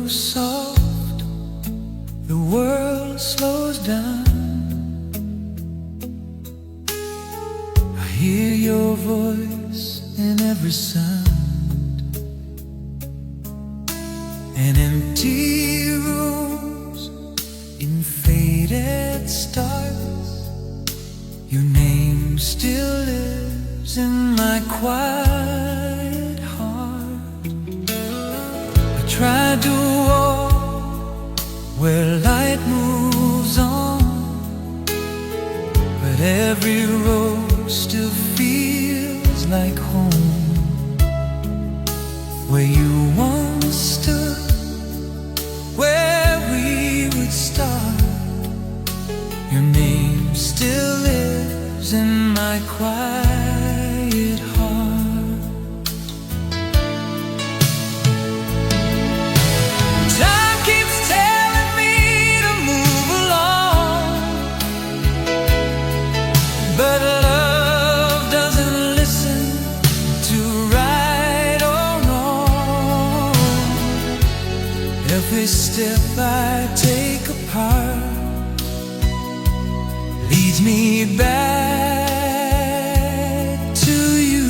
soft, the world slows down. I hear your voice in every sound, and empty rooms in faded stars. Your name still lives in my quiet heart. I tried to walk where light moves on, but every road still feels like home. Where you once stood, where we would start, your name still lives in my quiet heart. Time keeps telling me to move along, but love doesn't listen to right or wrong. Every step I take apart leads me back to you.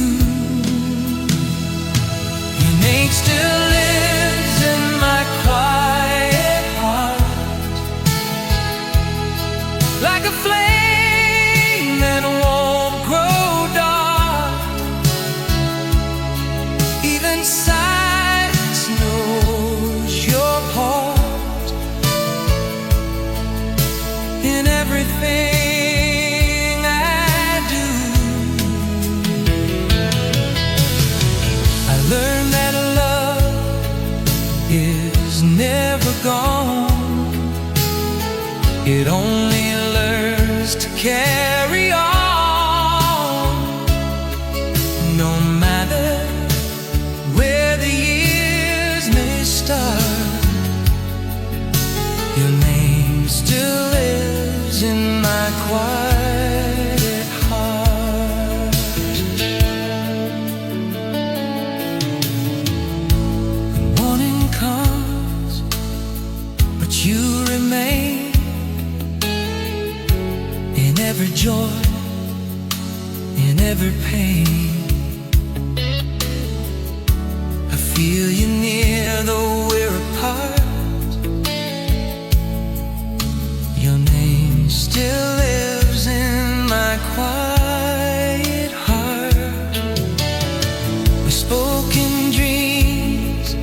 Your name still lives in my quiet heart, like a flame that won't grow dark. Even silence knows your part in everything is never gone. It only learns to carry on. No matter where the years may start, your name still lives in my quiet heart. The morning comes, but you remain in every joy, in every pain. I feel you near though we're apart. Your name still lives in my quiet heart. We spoke in dreams,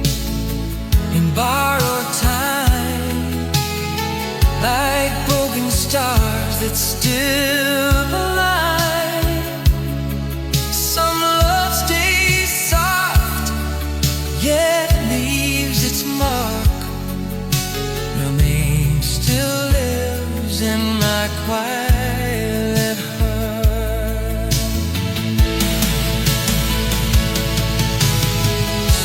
in borrowed time, like broken stars that still align. Some love stays soft, yet leaves its mark. Your name still lives in my quiet heart.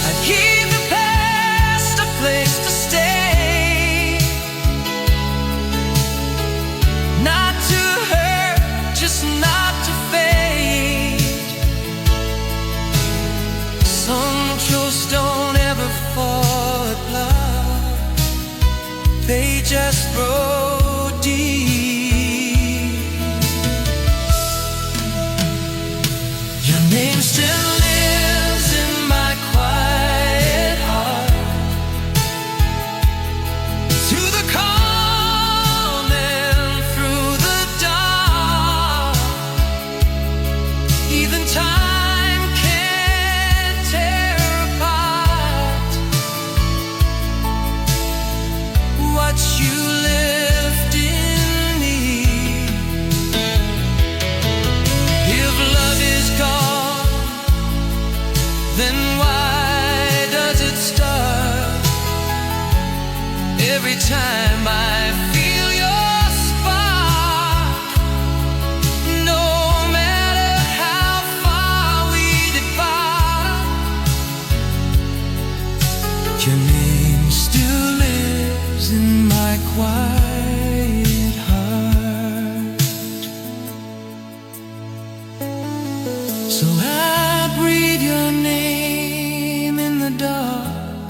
I keep the past a place to stay, not to hurt, just not to fade. Some truths don't ever fall apart, they just grow deep. Your name still lives in my quiet heart, through the calm and through the dark. Even time can't tear apart what you left in me. If love is gone, then why does it start? Every time I feel your spark, no matter how far we depart, your name still lives in my quiet heart. So I breathe your name in the dark,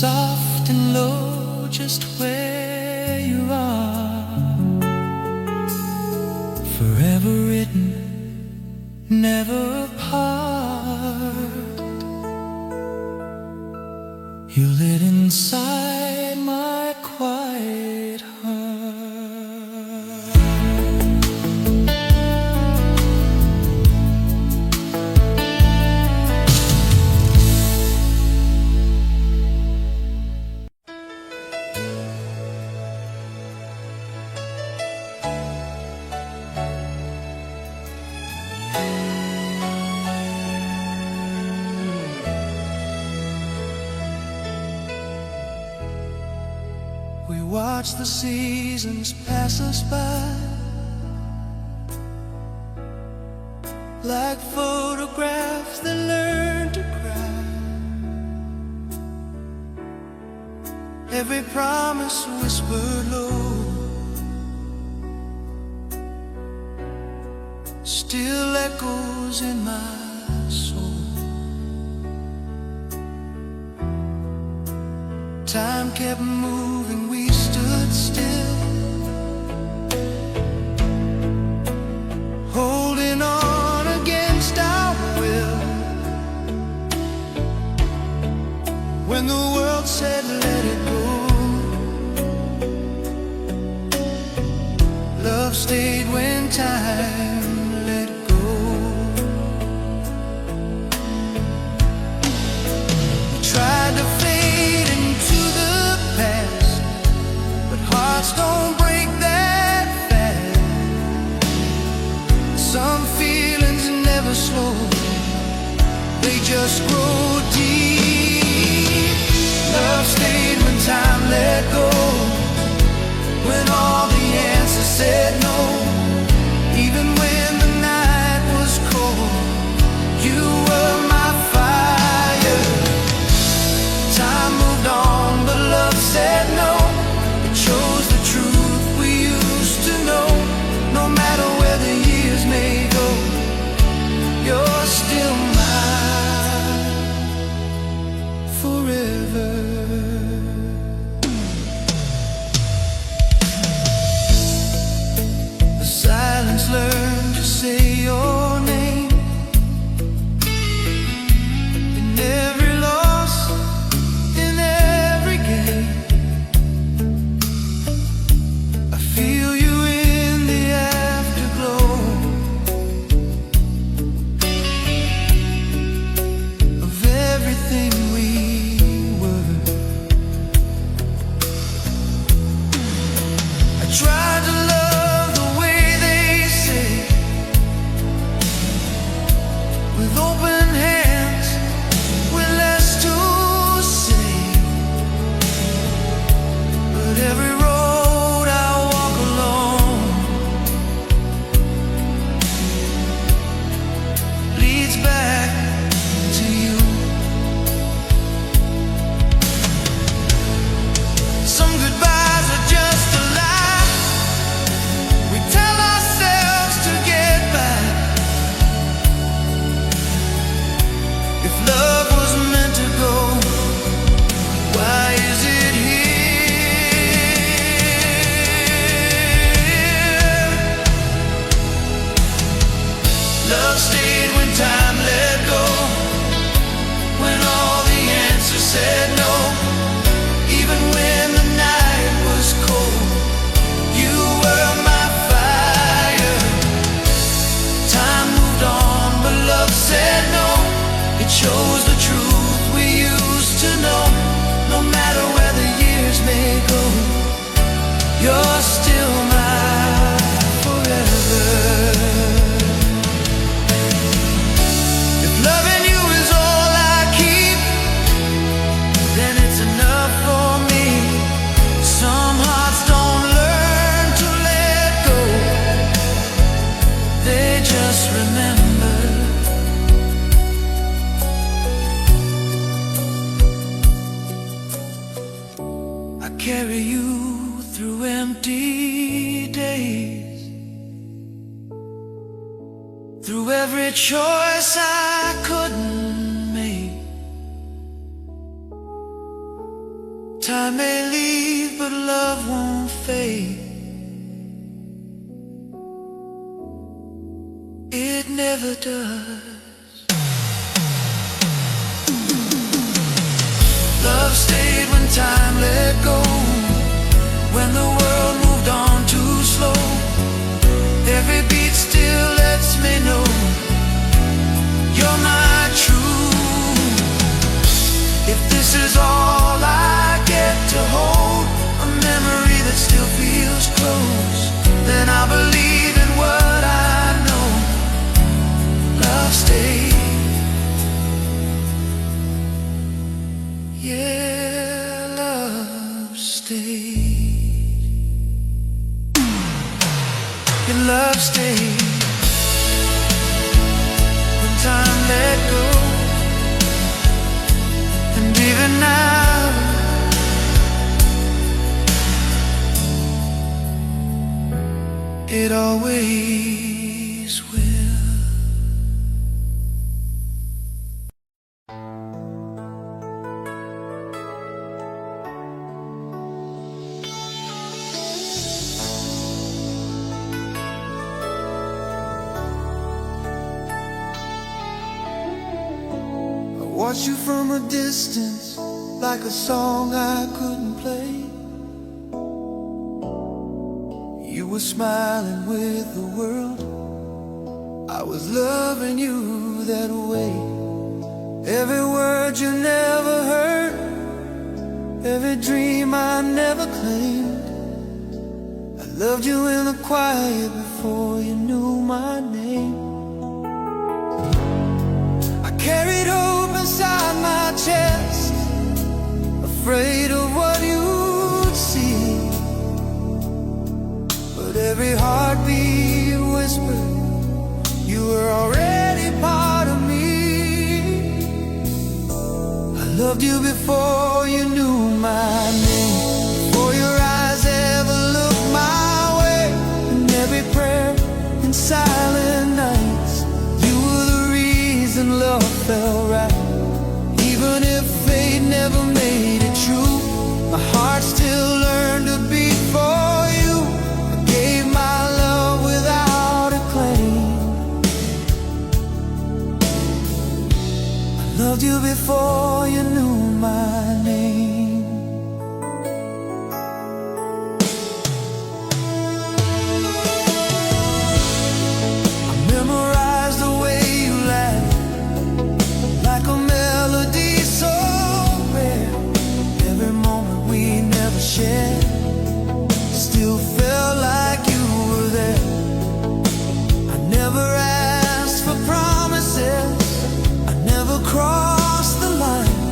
soft and low just where you are. Forever written, never apart. You lit inside my quiet heart. We watch the seasons pass us by, like photographs that learn to cry. Every promise whispered low still echoes in my soul. Time kept moving, we stood still, holding on against our will. When the world said let it go, love stayed when time let go. We tried to fade into the past, but hearts don't break that fast. Some feelings never slow, they just grow deep. Love stayed when time let go, when all the answers said no. Even when the night was cold, you were my fire. Time moved on, but love said no. It chose the truth we used to know. No matter where the years may go, you're still mine forever. The silence learned to say your name. In every loss, in every game, I feel you in the afterglow of everything we were. I tried to love the way they say, with open hands, with less to say. But every road I walk alone leads back to you. Some goodbyes are just a lie we tell ourselves to get back. If love was meant to go, why is it here? Love stayed when time let go, when all the answers said no. Even when the night was cold, you were my fire. Time moved on, but love said no. It shows the truth we used to know. No matter where the years may go, you're still mine forever. If loving you is all I keep, then it's enough for me. Some hearts don't learn to let go, they just remember. I carry you through empty days, through every choice I couldn't make. Time may leave, but love won't fade. It never does. Love stayed when time let go, when the world moved on too slow. Every beat still lets me know you're my truth. If this is all I get to hold, a memory that still feels close, then I believe in what I know. Love stays. Yeah, love stays. Your love stays when time let go. And even now, it always will. Watch you from a distance, like a song I couldn't play. You were smiling with the world, I was loving you that way. Every word you never heard, every dream I never claimed. I loved you in the quiet before you knew my name. I carried hope inside my chest, afraid of what you'd see. But every heartbeat whispered you were already part of me. I loved you before you knew my name, before your eyes ever looked my way. And every prayer and silent nights, you were the reason love felt right. Even if fate never made it true, my heart still learned to beat for you. I gave my love without a claim. I loved you before you knew my name. I memorized the way you laughed, like a melody so rare. Every moment we never shared still felt like you were there. I never asked for promises, I never crossed the line.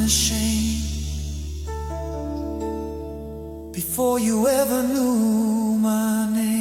the shame before you ever knew my name.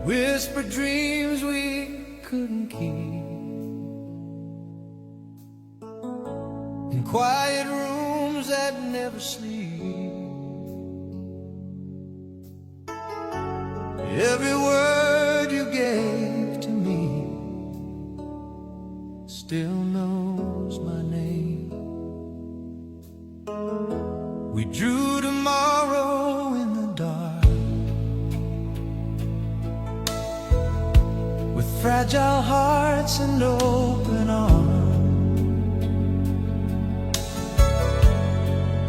Whispered dreams we couldn't keep, in quiet rooms that never sleep. Every word you gave to me still knows my name. We drew tomorrow in the dark, fragile hearts and open arms.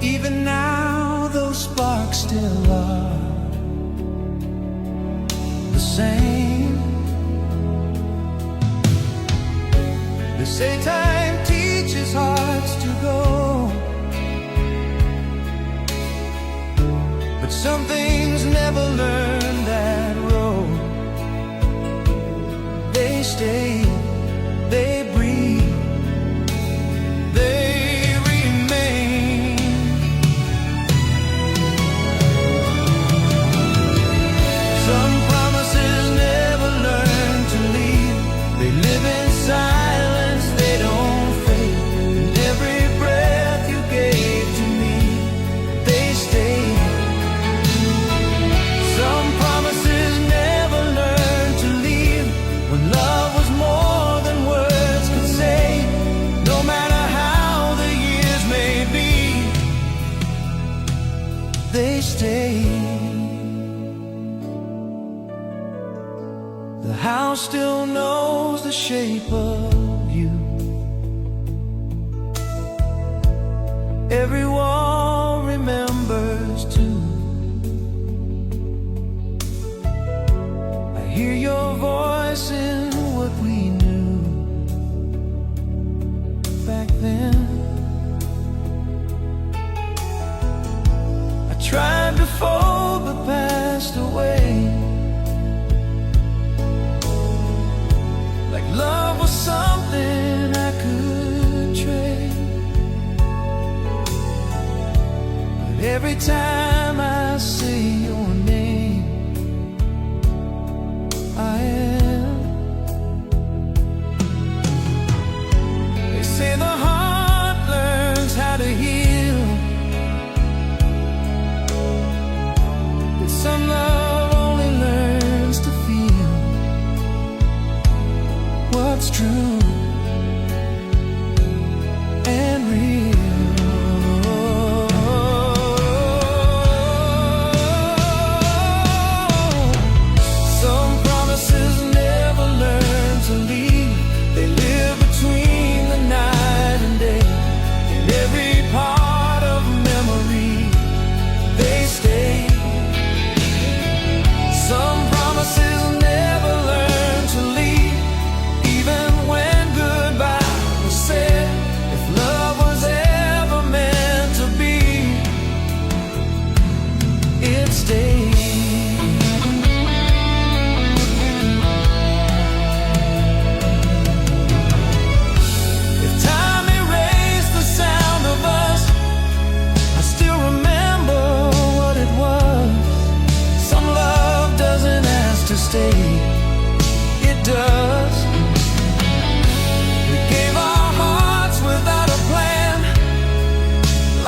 Even now those sparks still are the same. They say time teaches hearts to go, but some things never learn that road. They stay, they breathe, they remain. Some promises never learn to leave. They live in silence, they don't fade. And every breath you gave to me, they stay. Some promises never learn to leave. When love was more than words could say, no matter how the years may be, they stay. The house still knows the shape of you. Every wall remembers too. I hear your voice in what we knew back then. I tried before but passed away, like love was something I could trade. But every time I say your name, I am. They say the heart learns how to heal, but some love only learns to feel what's true and real. Some promises never learn to leave. They live between the night and day. In every part of memory, they stay. Some promises never learn to leave. Even when goodbye was said, if love was ever meant to be, it stayed. If time erased the sound of us, I still remember what it was. Some love doesn't ask to stay, it does. We gave our hearts without a plan,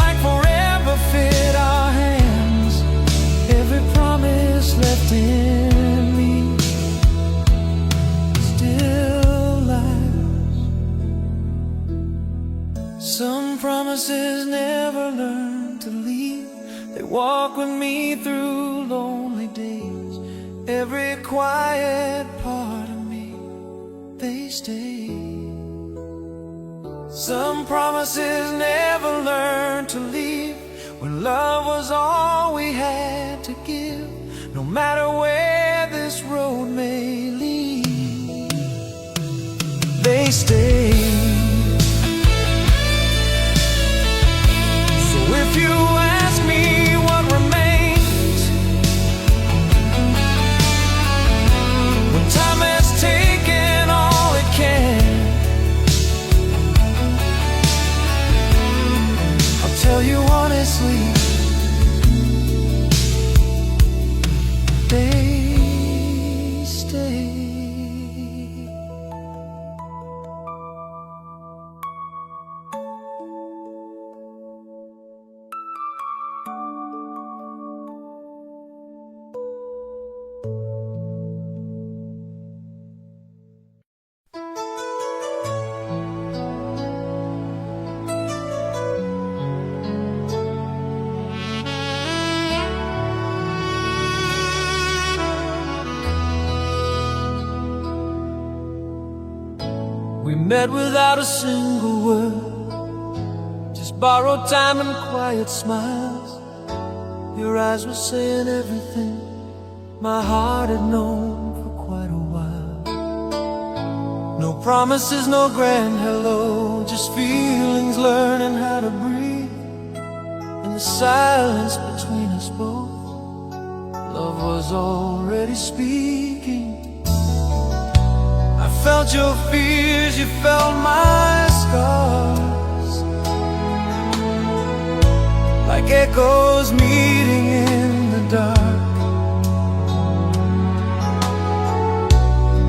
like forever fit our hands. Every comforting me through lonely days. Every quiet part of me, they stay. Some promises never learned to leave, when love was all we had to give. No matter where this road may lead, they stay. So if you ask me what remains, when time has taken all it can, I'll tell you honestly, they stay. We met without a single word, just borrowed time and quiet smiles. Your eyes were saying everything my heart had known for quite a while. No promises, no grand hello, just feelings learning how to breathe. In the silence between us both, love was already speaking. I felt your fears, you felt my scars, like echoes meeting in the dark.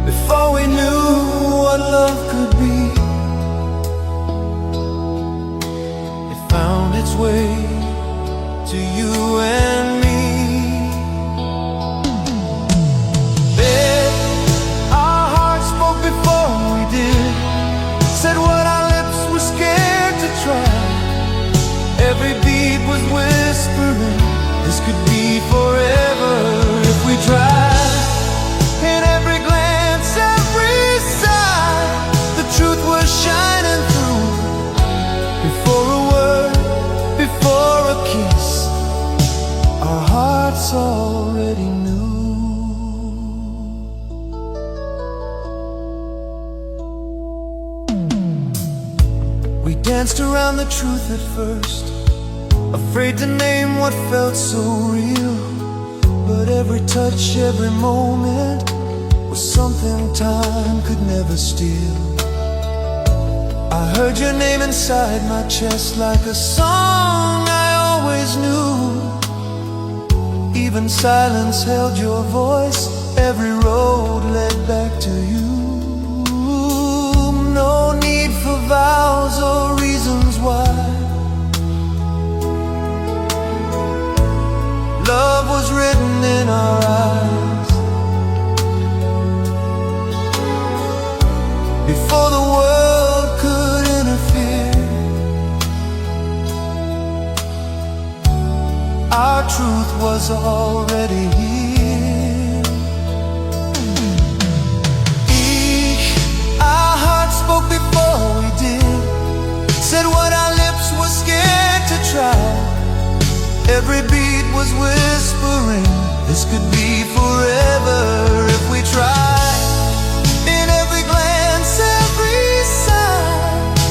Before we knew what love could be, it found its way to you and me. Said what our lips were scared to try. Every beat was whispering, this could be forever if we tried. In every glance, every sigh, the truth was shining through. Before a word, before a kiss, our hearts already knew. We danced around the truth at first, afraid to name what felt so real. But every touch, every moment was something time could never steal. I heard your name inside my chest like a song I always knew. Even silence held your voice, every road led back to you. No need for vows or reasons why. Love was written in our eyes. Before the world could interfere, our truth was already here. Our hearts spoke before we did, said what our lips were scared to try. Every beat was whispering, this could be forever if we tried. In every glance, every sigh,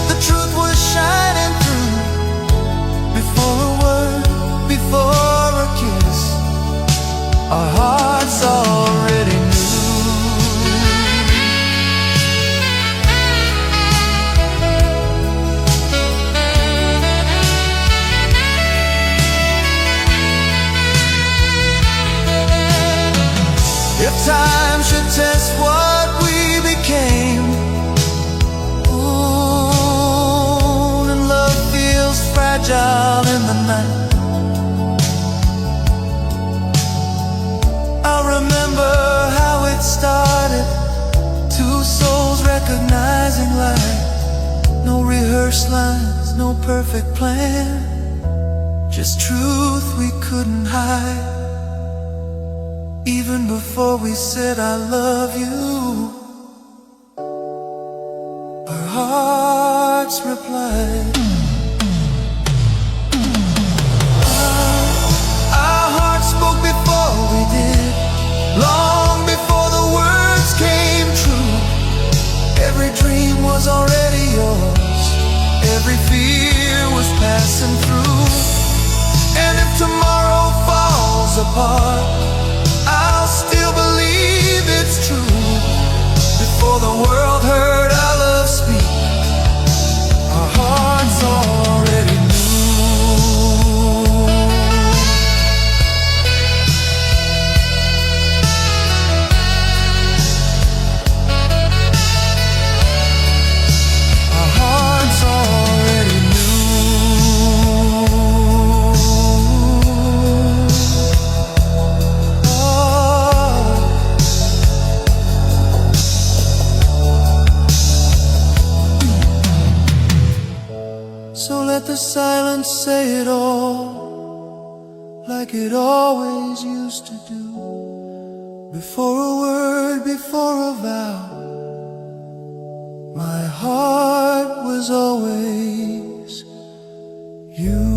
the truth was shining through. Before a word, before a kiss, our hearts already knew. If time should test what we became, ooh, and love feels fragile in the night, I'll remember how it started. Two souls recognizing light. No rehearsed lines, no perfect plan, just truth we couldn't hide. Even before we said I love you, our hearts replied. Our hearts spoke before we did, long before the words came true. Every dream was already yours, every fear was passing through. And if tomorrow falls apart, I'll still believe it's true. Before the world heard our love speak, our hearts already knew. Our hearts already So let the silence say it all, like it always used to do. Before a word, before a vow, my heart was always you.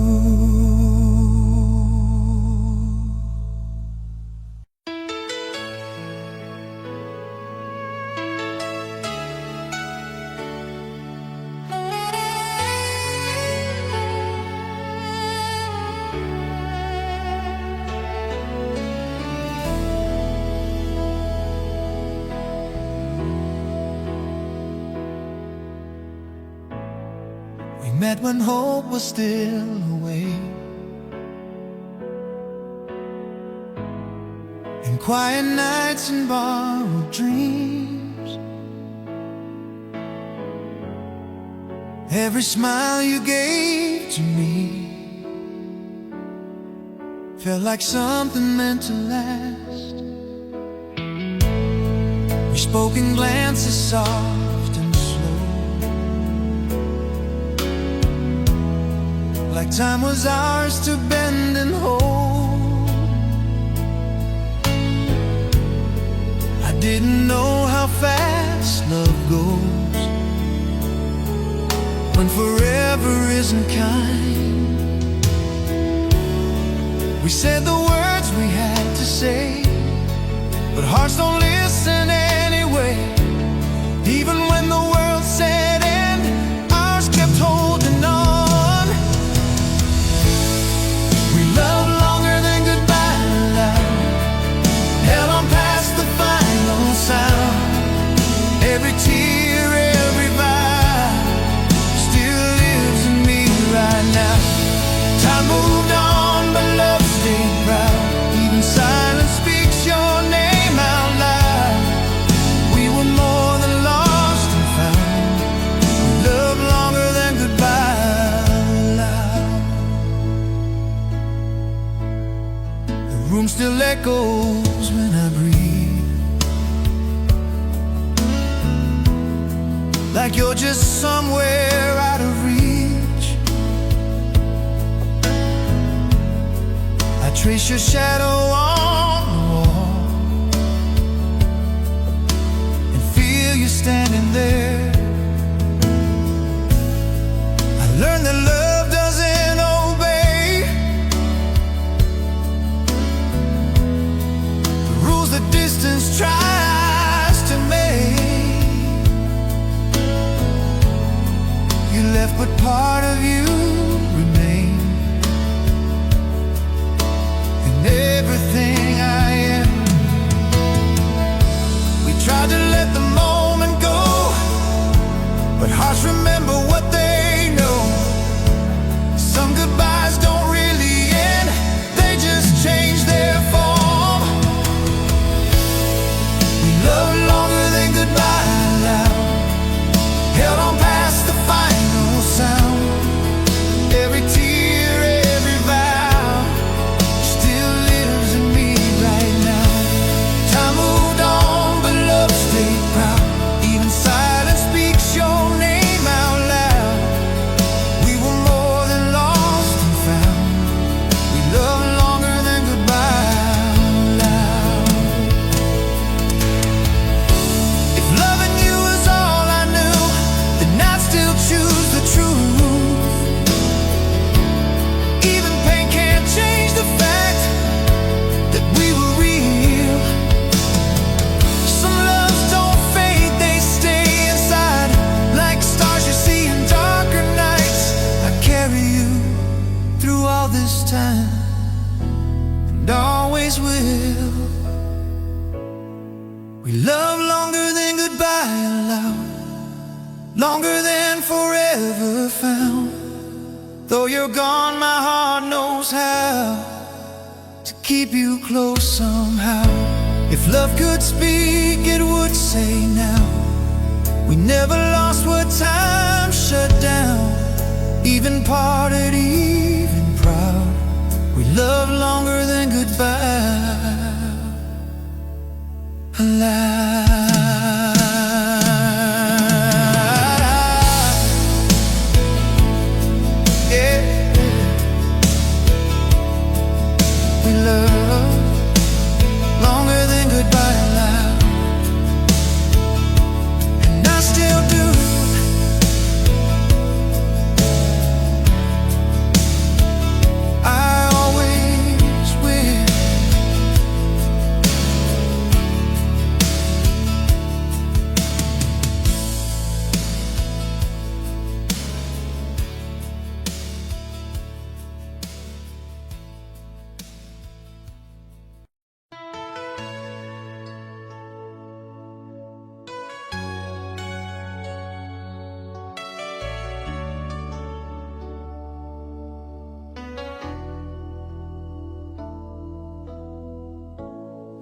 We met when hope was still away, in quiet nights and borrowed dreams. Every smile you gave to me felt like something meant to last. We spoke in glances soft and slow, like time was ours to bend and hold. I didn't know how fast love goes when forever isn't kind. We said the words we had to say, but hearts don't listen anyway. Even when the world said end, ours kept holding on. We loved longer than goodbye allowed, held on past the final sound. Every tear, every vow still lives in me right now. Time moved on, but love stayed proud. Even silence speaks your name out loud. We were more than lost and found. We loved longer than goodbye allowed. The room still echoes when I breathe, like you're just somewhere out of reach. I trace your shadow on the wall and feel you standing there. I learned that love doesn't obey the rules that distance tries to make. You left, but part of you remained in everything I am. We tried to let the moment go, but hearts remember what they know. Some goodbyes don't really end, they just change their form. We loved longer than goodbye allowed, held on past the final sound. always will. We love longer than goodbye allowed, longer than forever found. Though you're gone, my heart knows how to keep you close somehow. If love could speak, it would say now, we never lost what time shut down. Even parted, even proud, we love longer than goodbye allowed.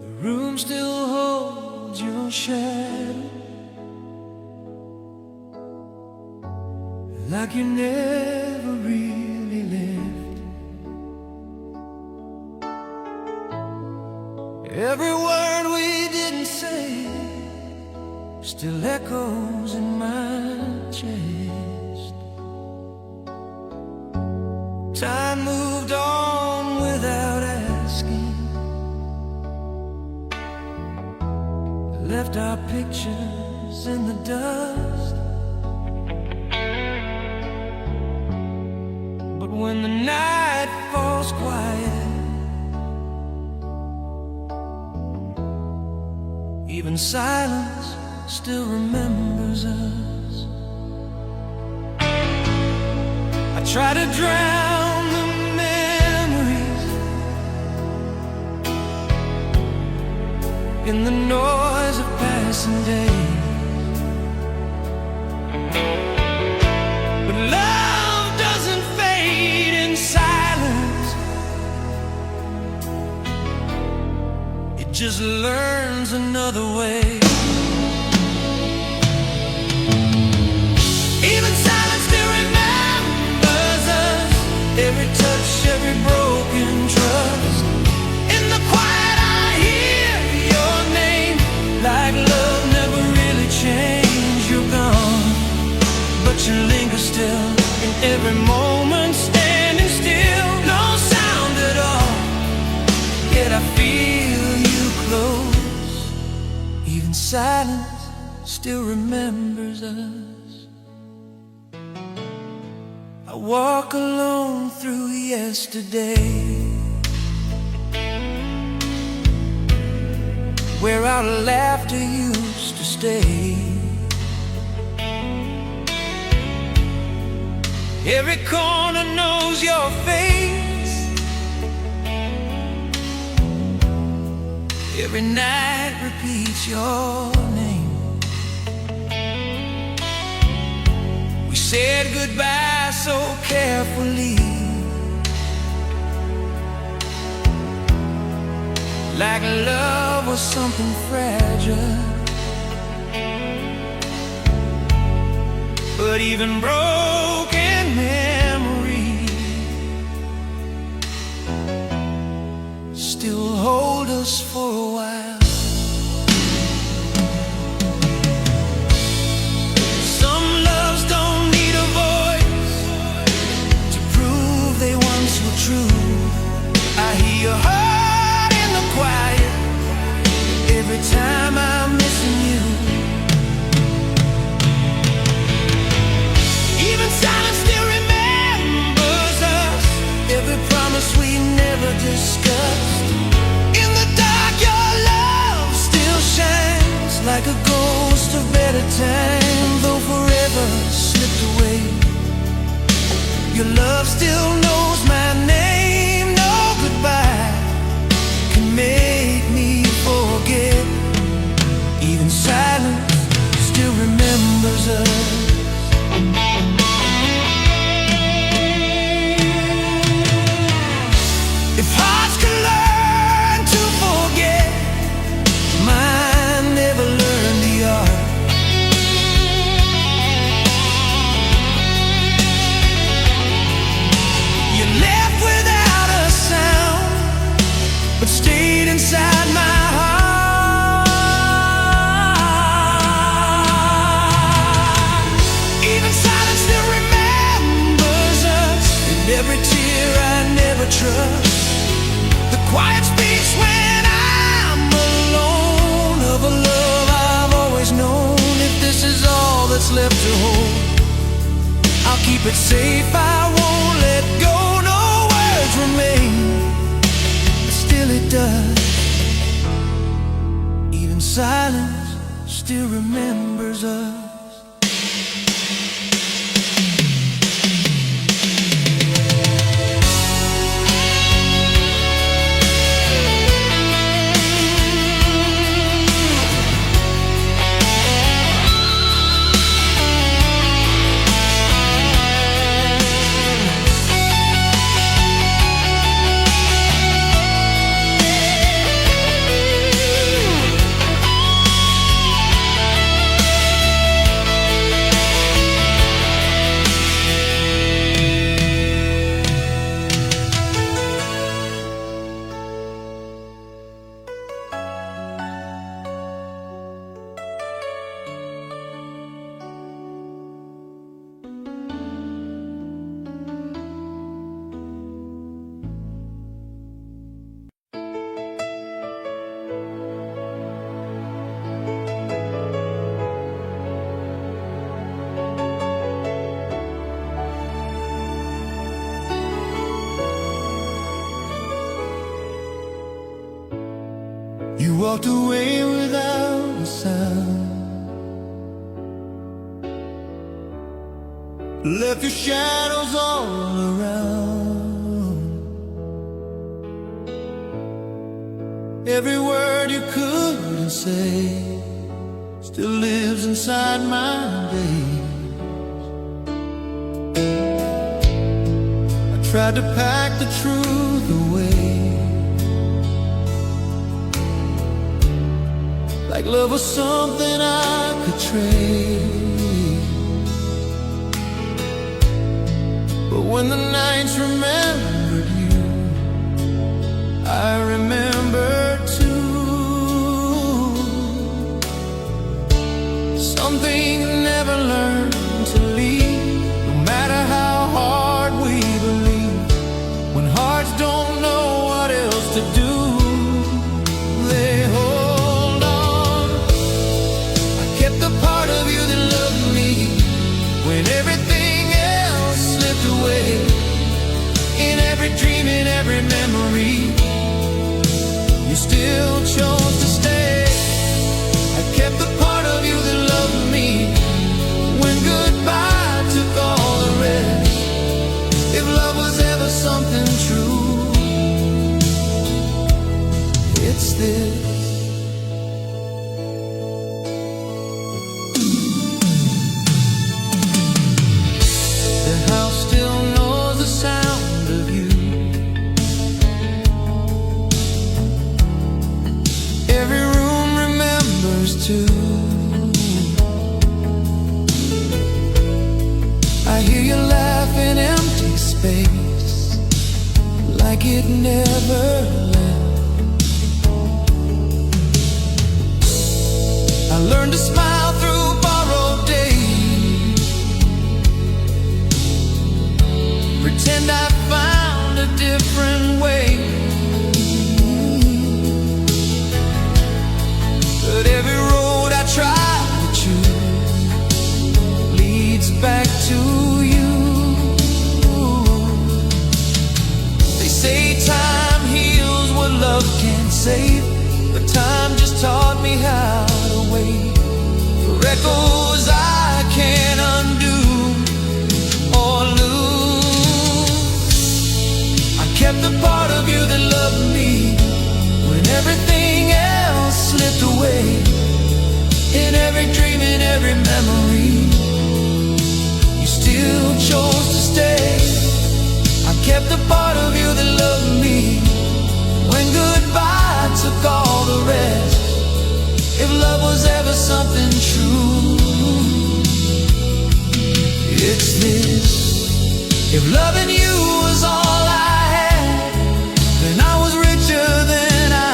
The room still holds your shadow, like you never really lived. Every word we didn't say still echoes in my chest. Time moved on without asking, left our pictures in the dust. But when the night falls quiet, even silence still remembers us. I try to drown the memories in the noise of passing days, but love doesn't fade in silence. It just learns another way. Even silence still remembers us, every touch, every broken trust. In the quiet I hear your name, like love never really changed. You're gone, but you linger still in every moment, standing still. No sound at all, yet I feel you close. Even silence still remembers us. I walk alone through yesterday, where our laughter used to stay. Every corner knows your face, every night repeats your name. We said goodbye so carefully, like love was something fragile. But even broken memories still hold us for a while. Some loves don't need a voice to prove they once were true. I hear your heart in the quiet every time I'm missing you. Even silence still remembers us, every promise we never discussed. In the dark your love still shines, like a ghost of better time. Though forever slipped away, your love still knows my name. No goodbye can make stayed inside my heart. Even silence still remembers us, and every tear I never trust. The quiet speaks when I'm alone, of a love I've always known. If this is all that's left to hold, I'll keep it safe, I won't let go. No words remain, but still it does. Even silence still remembers us. You walked away without a sound, left your shadows all around. Every word you couldn't say still lives inside my days. I tried to pack the truth away, like love was something I could trade. But when the nights remembered you, I remembered too. Some things never learn to leave, no matter how hard we believe. When hearts don't know what else to do, they hold on. I kept the part of you that loved me when everything else slipped away. In every dream, in every memory, you still chose to stay. I kept the part of you that loved me when goodbye took all the rest. If love was ever something true, it's this. The house still knows the sound of you. Every room remembers too. I hear you laugh in empty space, like it never left. I learned to smile through borrowed days, pretend I found a different way. But every road I try to choose leads back to you. They say time heals what love can't save, but time just taught me how to wait for echoes I can't undo or lose. I kept the part of you that loved me when everything else slipped away. In every dream, in every memory, you still chose to stay. I kept the part of you that loved me when goodbye took all the rest. If love was ever something true, it's this. If loving you was all I had, then I was richer than I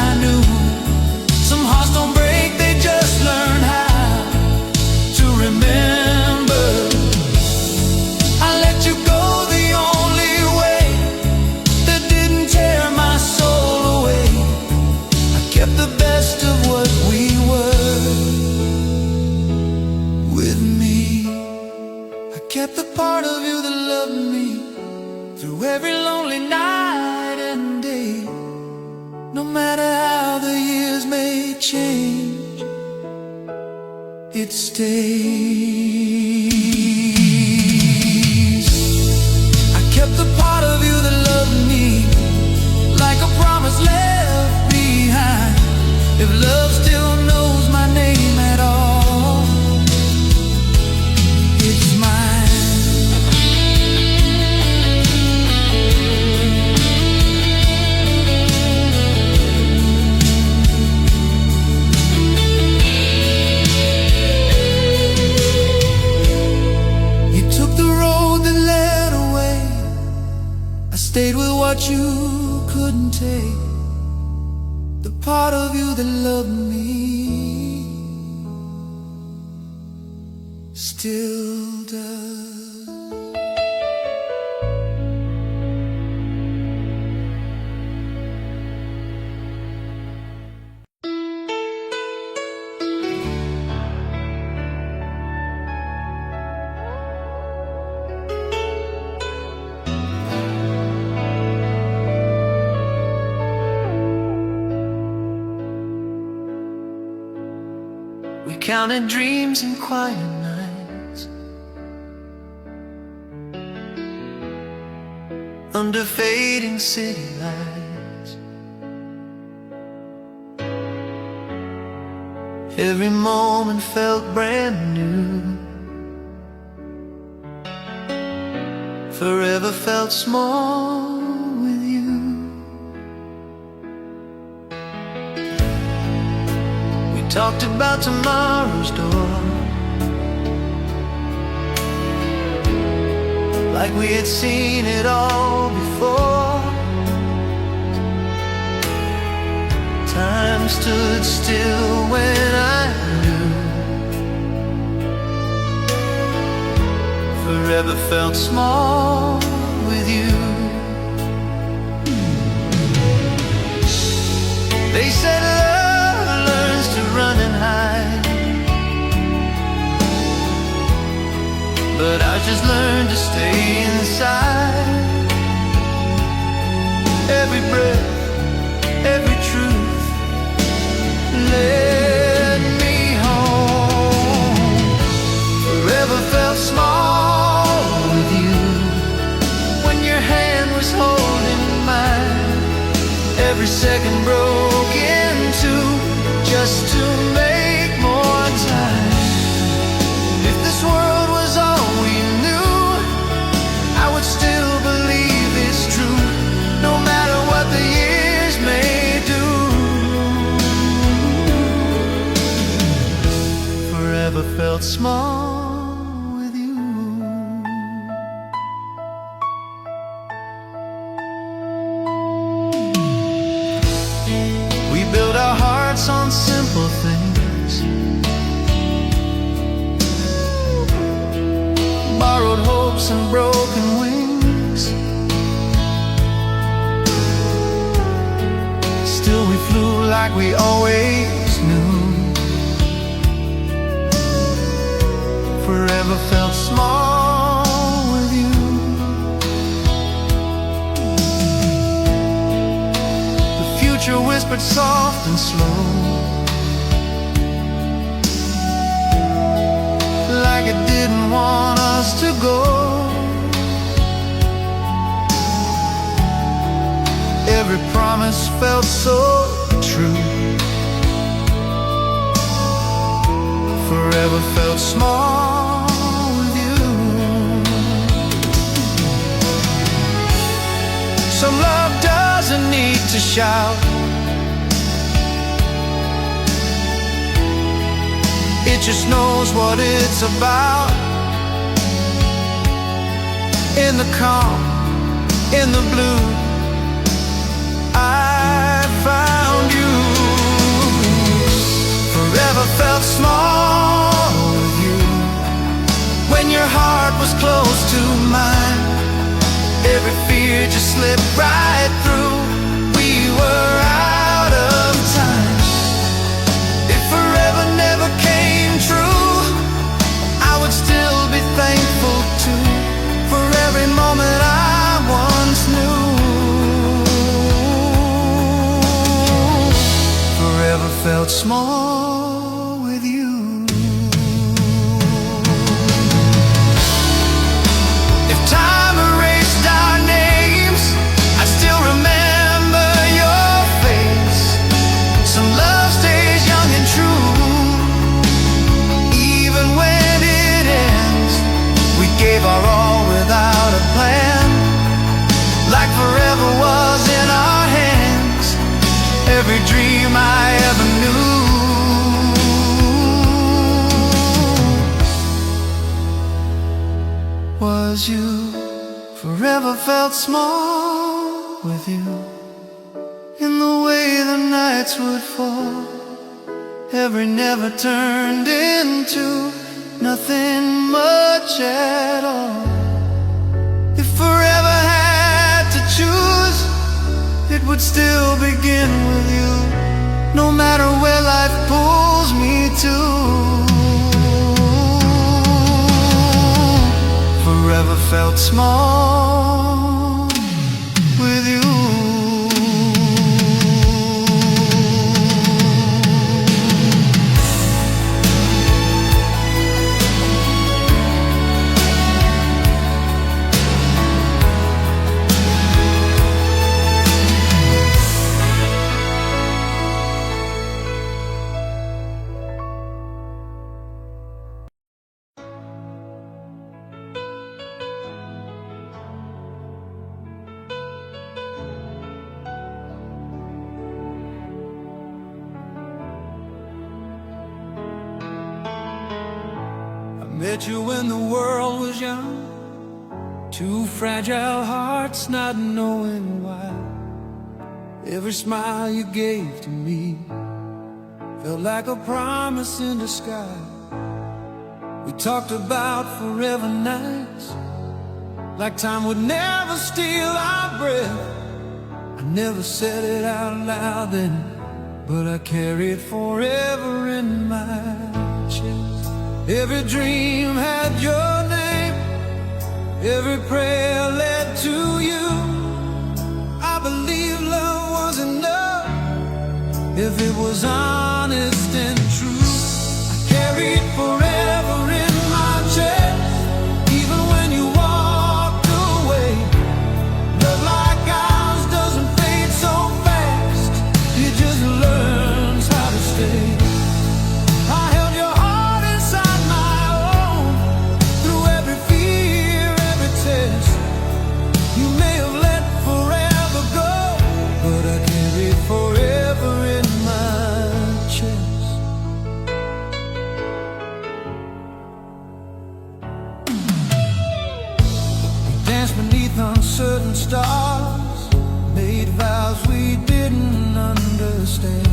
No matter how the years may change, it stays. I kept the part of you that loved me, like a promise left behind. If love still knows my name at all, it's mine. You took the road that led away. I stayed with what you couldn't take. The part of you that loved me still does. We counted dreams and quiet nights under fading city lights. Every moment felt brand new. Forever felt small with you. Talked about tomorrow's door, like we had seen it all before. Time stood still when I knew. Forever felt small with you. They said to run and hide, but I just learned to stay inside. Every breath, every truth led me home. Forever felt small with you, when your hand was holding mine. Every second broke into just to make more time. If this world was all we knew, I would still believe it's true, no matter what the years may do. Forever felt small with you. We built our hearts on simple things, borrowed hopes and broken wings. Still we flew like we always knew. Forever felt small with you. The future whispered soft and slow, like it didn't want us to go. Every promise felt so true. Forever felt small with you. Some love doesn't need to shout, it just knows what it's about. In the calm, in the blue, I found you. Forever felt small with you, when your heart was close to mine. Every fear just slipped right through. We were out of time. If forever never came true, I would still be thankful too, for every moment I once knew. felt small with you. If time erased our names, I still remember your face. Some love stays young and true, even when it ends. We gave our all without a plan, like forever was in our hands. Every dream I ever knew was you. Forever felt small with you, in the way the nights would fall. Every never turned into nothing much at all. If forever had to choose, it would still begin with you, no matter where life pulls me to. Forever felt small with you. Met you when the world was young, two fragile hearts not knowing why. Every smile you gave to me felt like a promise in the sky. We talked about forever nights, like time would never steal our breath. I never said it out loud then, but I carried forever in my chest. Every dream had your name, every prayer led to you. I believe love was enough if it was honest and true. I carried forever in my chest, even when you walked away. Love like ours doesn't fade so fast, it just learns how to stay. I held your heart inside my own, through every fear, every test. You may have let forever go, but I carried forever in my chest. We danced beneath uncertain stars, made vows we didn't understand.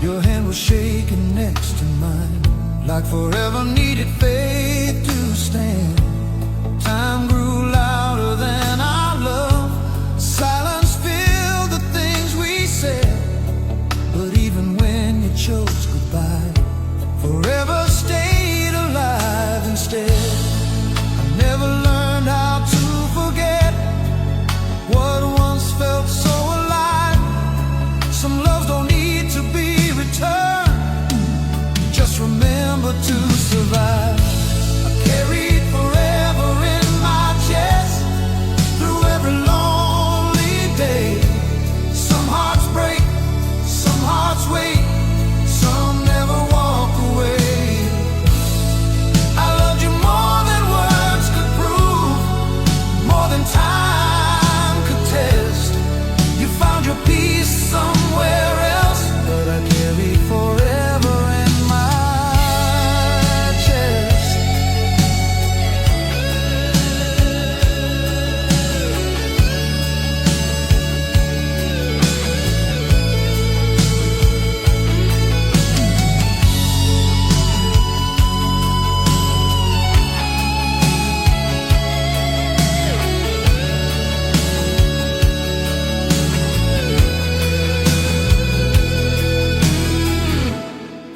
Your hand was shaking next to mine, like forever needed faith to stand. Time grew louder than our love, silence filled the things we said. But even when you chose goodbye, forever stayed alive instead. I never learned how to forget what once felt so alive. Some loves don't need to be returned, just remember to survive. I carried forever in my chest, through every lonely day. Some hearts break, some hearts wait, some never walk away. I loved you more than words could prove, more than time could test. You found your peace somewhere else, but I carried forever in my chest.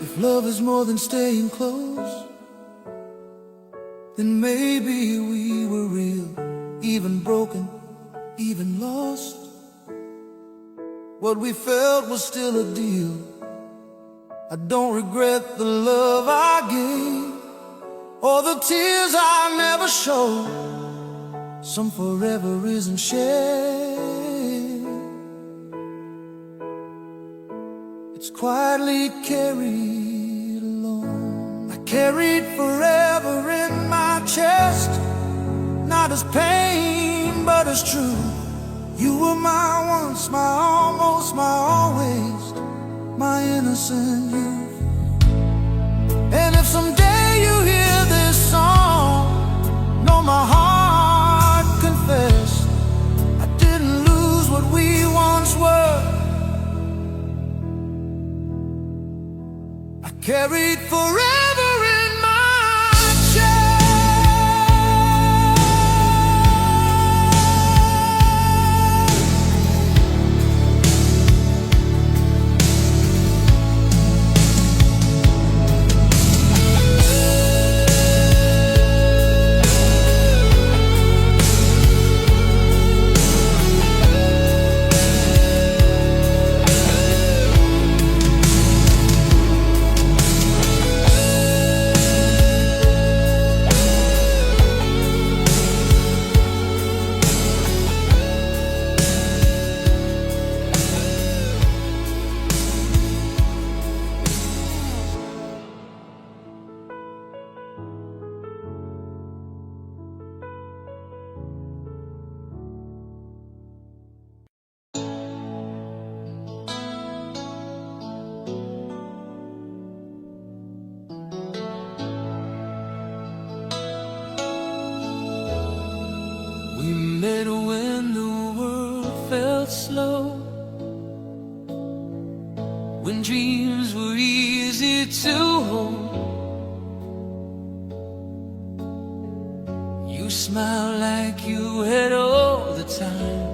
If love is more than staying close, then maybe we were real, even broken, even lost. What we felt was still a deal, I don't regret the love I gave or the tears I never showed. Some forever isn't shared. It's quietly carried alone. I carried forever in my chest, not as pain, but as truth. You were my once, my almost, my always, my innocent youth. And if someday you hear this song, know my heart confessed I didn't lose what we once were. I carried forever in my chest. We met when the world felt slow, when dreams were easy to hold. You smiled like you had all the time,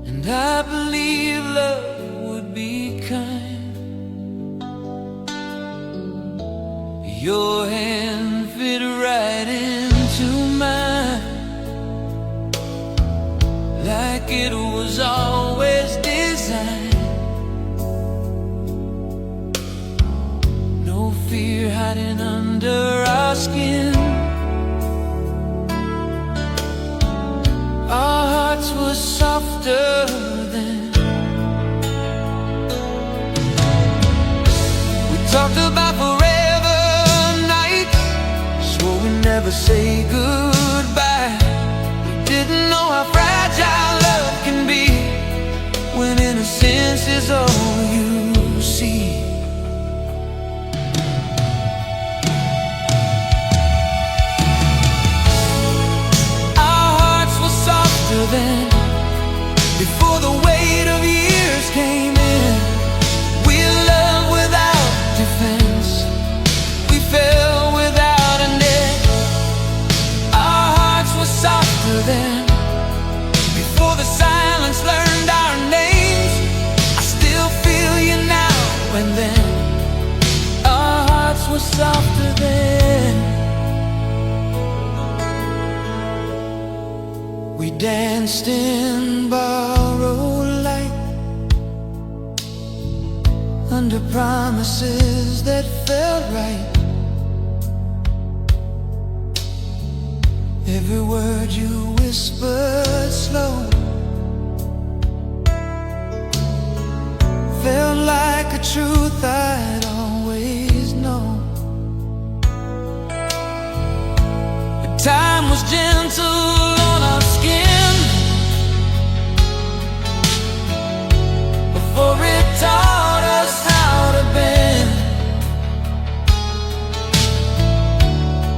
and I believe love would be kind. Your hand fit right into mine, like it was always designed. No fear hiding under our skin. Our hearts were softer then. We talked about forever nights, swore we'd never say goodbye. We didn't know how fragile love can be when innocence is all you see. Our hearts were softer then, before the weight of years came in. We loved without defense, we fell without a net. Our hearts were softer then, before the silence learned our names. I still feel you now and then. Our hearts were softer then. We danced in borrowed light, under promises that felt right. Every word you whispered slow felt like a truth I'd always known. The time was gentle on our skin before it taught us how to bend.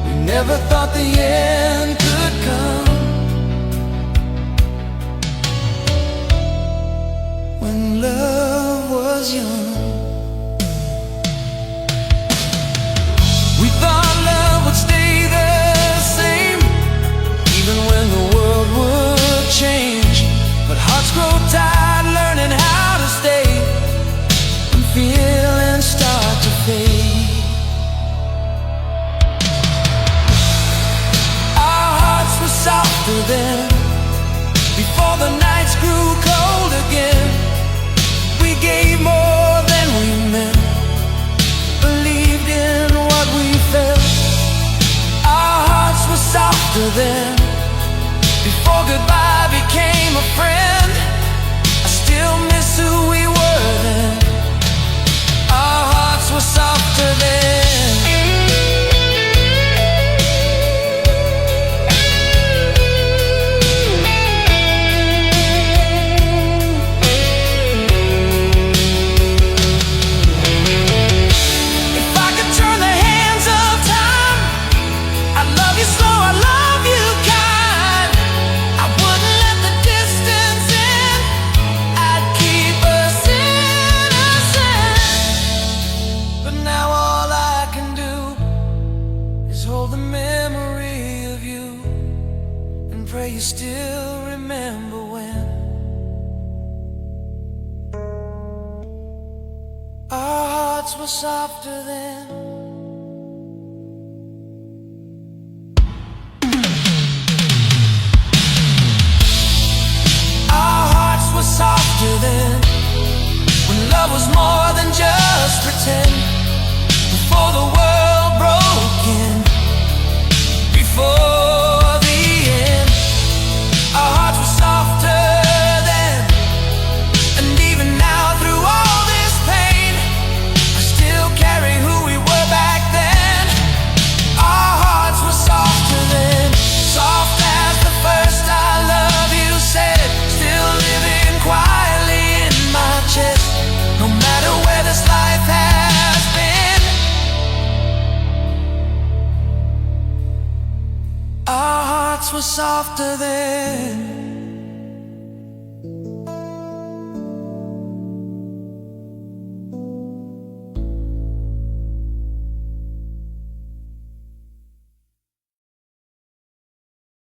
We never thought the end could come. When love was young, we thought love would stay the same, even when the world would change. But hearts grow tired learning how to stay when feelings start to fade. Our hearts were softer then, before the nights grew cold again. We hearts were softer then. Our hearts were softer then, when love was more than just pretend. Before the world broke in, before the end. Our hearts were softer then, and even now through all this pain, I still carry who we were back then. Our hearts were softer then, soft as the first I love you said, still living quietly in my chest, no matter where this life has been. Our hearts were softer then.